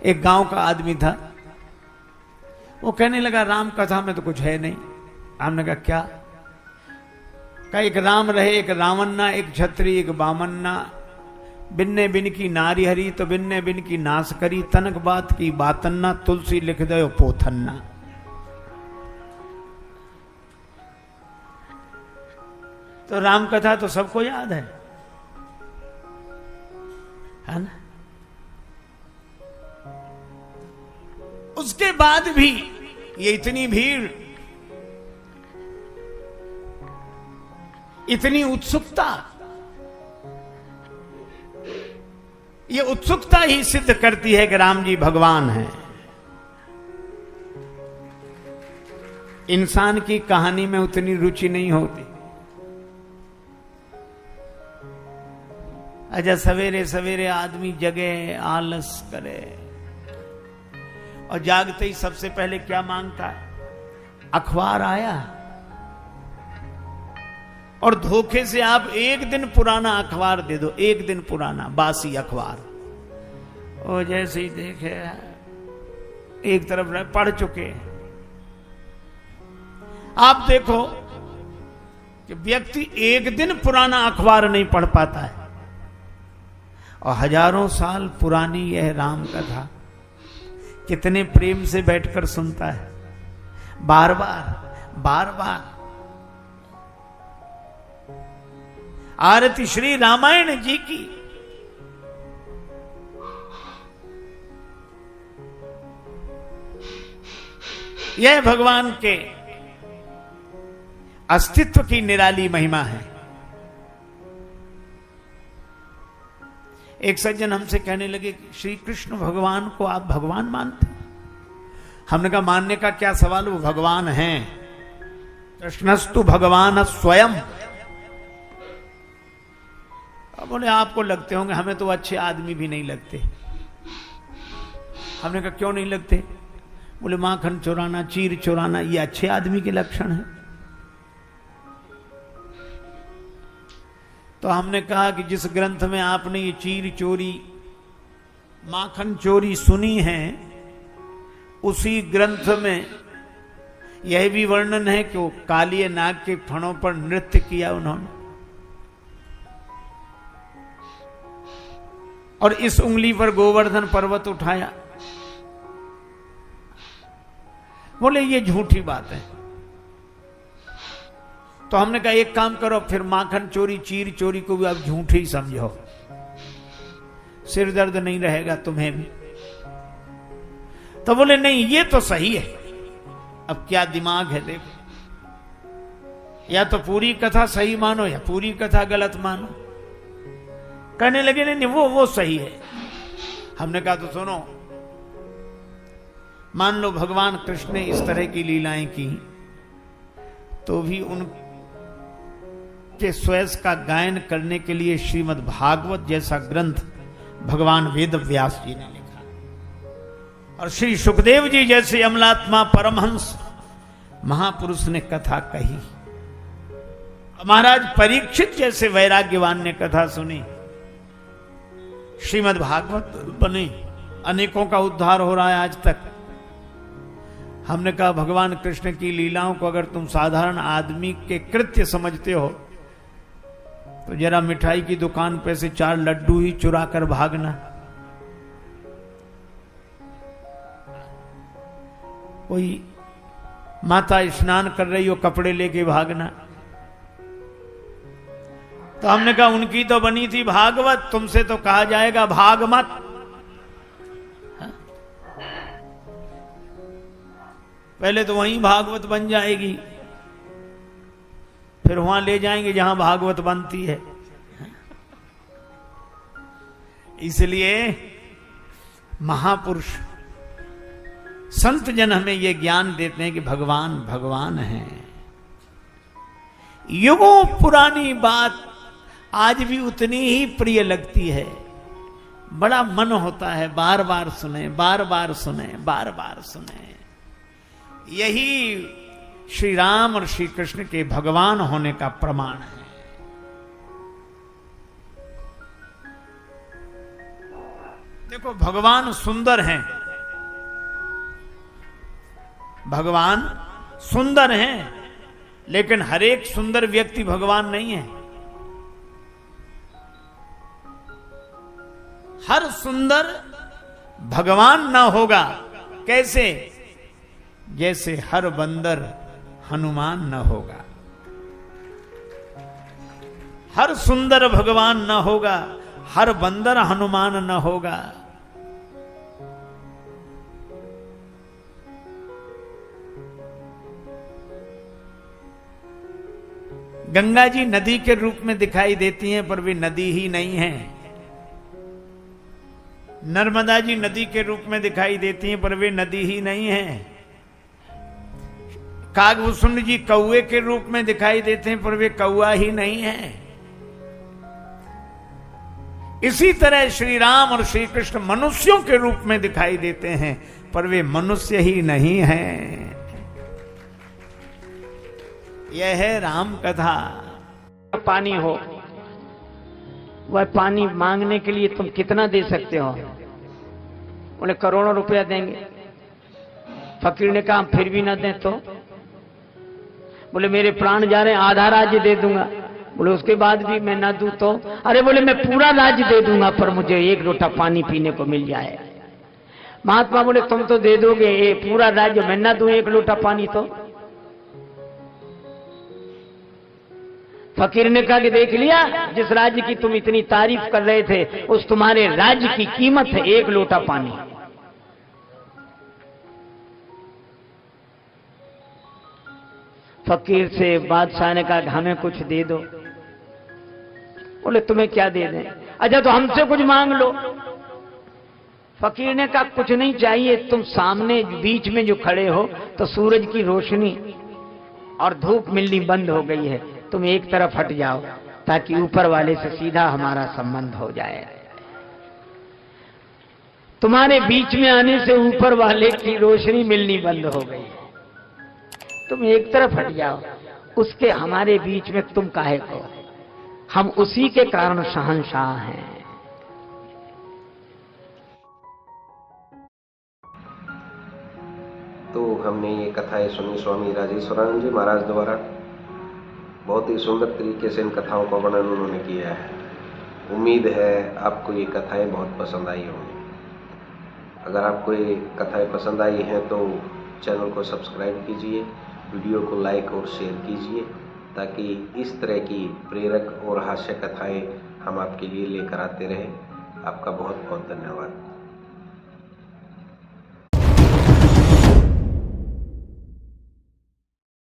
एक गांव का आदमी था, वो कहने लगा राम कथा में तो कुछ है नहीं। हमने कहा क्या? कहा एक राम रहे एक रावन्ना, एक छत्री एक बामन्ना, बिन्ने बिन की नारी हरी तो बिन्ने बिन की नाश करी, तनक बात की बातन्ना, तुलसी लिख दो पोथन्ना। तो राम कथा तो सबको याद है ना? उसके बाद भी ये इतनी भीड़, इतनी उत्सुकता, ये उत्सुकता ही सिद्ध करती है कि राम जी भगवान हैं। इंसान की कहानी में उतनी रुचि नहीं होती। अच्छा, सवेरे सवेरे आदमी जगे, आलस करे और जागते ही सबसे पहले क्या मांगता है? अखबार आया। और धोखे से आप एक दिन पुराना अखबार दे दो, एक दिन पुराना बासी अखबार, और जैसे ही देखे एक तरफ पढ़ चुके। आप देखो कि व्यक्ति एक दिन पुराना अखबार नहीं पढ़ पाता है, और हजारों साल पुरानी यह राम कथा कितने प्रेम से बैठकर सुनता है, बार बार बार बार। आरती श्री रामायण जी की। यह भगवान के अस्तित्व की निराली महिमा है। एक सज्जन हमसे कहने लगे कि श्री कृष्ण भगवान को आप भगवान मानते हैं? हमने कहा मानने का क्या सवाल, वो भगवान हैं। कृष्णस्तु भगवान स्वयं। अब बोले आपको लगते होंगे, हमें तो अच्छे आदमी भी नहीं लगते। हमने कहा क्यों नहीं लगते? बोले माखन चुराना, चीर चुराना ये अच्छे आदमी के लक्षण है। तो हमने कहा कि जिस ग्रंथ में आपने ये चीर चोरी, माखन चोरी सुनी है, उसी ग्रंथ में यह भी वर्णन है कि वो कालिए नाग के फणों पर नृत्य किया उन्होंने, और इस उंगली पर गोवर्धन पर्वत उठाया। बोले ये झूठी बात है। तो हमने कहा एक काम करो, फिर माखन चोरी चीर चोरी को भी आप झूठी ही समझो, सिर दर्द नहीं रहेगा तुम्हें भी। तो बोले नहीं ये तो सही है। अब क्या दिमाग है देखो, या तो पूरी कथा सही मानो या पूरी कथा गलत मानो। कहने लगे नहीं वो सही है। हमने कहा तो सुनो, मान लो भगवान कृष्ण ने इस तरह की लीलाएं की, तो भी उनके स्वयं का गायन करने के लिए श्रीमद् भागवत जैसा ग्रंथ भगवान वेद व्यास जी ने लिखा, और श्री सुखदेव जी जैसे अमलात्मा परमहंस महापुरुष ने कथा कही, महाराज परीक्षित जैसे वैराग्यवान ने कथा सुनी, श्रीमद् भागवत बने, अनेकों का उद्धार हो रहा है आज तक। हमने कहा भगवान कृष्ण की लीलाओं को अगर तुम साधारण आदमी के कृत्य समझते हो, तो जरा मिठाई की दुकान पे से 4 लड्डू ही चुरा कर भागना, कोई माता स्नान कर रही हो कपड़े लेके भागना। तो हमने कहा उनकी तो बनी थी भागवत, तुमसे तो कहा जाएगा भाग मत। पहले तो वहीं भागवत बन जाएगी, फिर वहां ले जाएंगे जहां भागवत बनती है। इसलिए महापुरुष संत जन हमें यह ज्ञान देते हैं कि भगवान भगवान है। युगों पुरानी बात आज भी उतनी ही प्रिय लगती है, बड़ा मन होता है बार बार सुने, बार बार सुने, बार बार सुने। यही श्री राम और श्री कृष्ण के भगवान होने का प्रमाण है। देखो भगवान सुंदर हैं, भगवान सुंदर हैं, लेकिन हर एक सुंदर व्यक्ति भगवान नहीं है। हर सुंदर भगवान ना होगा। कैसे? जैसे हर बंदर हनुमान न होगा। हर सुंदर भगवान न होगा, हर बंदर हनुमान न होगा। गंगा जी नदी के रूप में दिखाई देती हैं, पर वे नदी ही नहीं है। नर्मदा जी नदी के रूप में दिखाई देती हैं, पर वे नदी ही नहीं है। कागभूषुंड जी कौए के रूप में दिखाई देते हैं, पर वे कौआ ही नहीं है। इसी तरह श्री राम और श्री कृष्ण मनुष्यों के रूप में दिखाई देते हैं, पर वे मनुष्य ही नहीं हैं। यह है राम कथा। पानी हो, वह पानी मांगने के लिए तुम कितना दे सकते हो? बोले करोड़ों रुपया देंगे। फकीर ने कहा फिर भी ना दें तो? बोले मेरे प्राण जा रहे हैं, आधा राज्य दे दूंगा। बोले उसके बाद भी मैं ना दूं तो? अरे बोले मैं पूरा राज्य दे दूंगा, पर मुझे एक लोटा पानी पीने को मिल जाए। महात्मा बोले तुम तो दे दोगे ये पूरा राज्य, मैं ना दूं एक लोटा पानी तो? फकीर ने कहा कि देख लिया, जिस राज्य की तुम इतनी तारीफ कर रहे थे, उस तुम्हारे राज्य की कीमत है एक लोटा पानी। फकीर से बादशाह ने कहा हमें कुछ दे दो। बोले तुम्हें क्या दे दें? अच्छा तो हमसे कुछ मांग लो। फकीर ने कहा कुछ नहीं चाहिए, तुम सामने बीच में जो खड़े हो तो सूरज की रोशनी और धूप मिलनी बंद हो गई है, तुम एक तरफ हट जाओ ताकि ऊपर वाले से सीधा हमारा संबंध हो जाए। तुम्हारे बीच में आने से ऊपर वाले की रोशनी मिलनी बंद हो गई, तुम एक तरफ हट जाओ। उसके हमारे बीच में तुम काहे को? हम उसी के कारण शहंशाह हैं। तो हमने ये कथाएं सुनी स्वामी राजेश्वरानंद जी महाराज द्वारा। बहुत ही सुंदर तरीके से इन कथाओं का वर्णन उन्होंने किया है। उम्मीद है आपको ये कथाएं बहुत पसंद आई होंगी। अगर आपको ये कथाएं पसंद आई हैं तो चैनल को सब्सक्राइब कीजिए, वीडियो को लाइक और शेयर कीजिए, ताकि इस तरह की प्रेरक और हास्य कथाएं हम आपके लिए लेकर आते रहें। आपका बहुत बहुत धन्यवाद।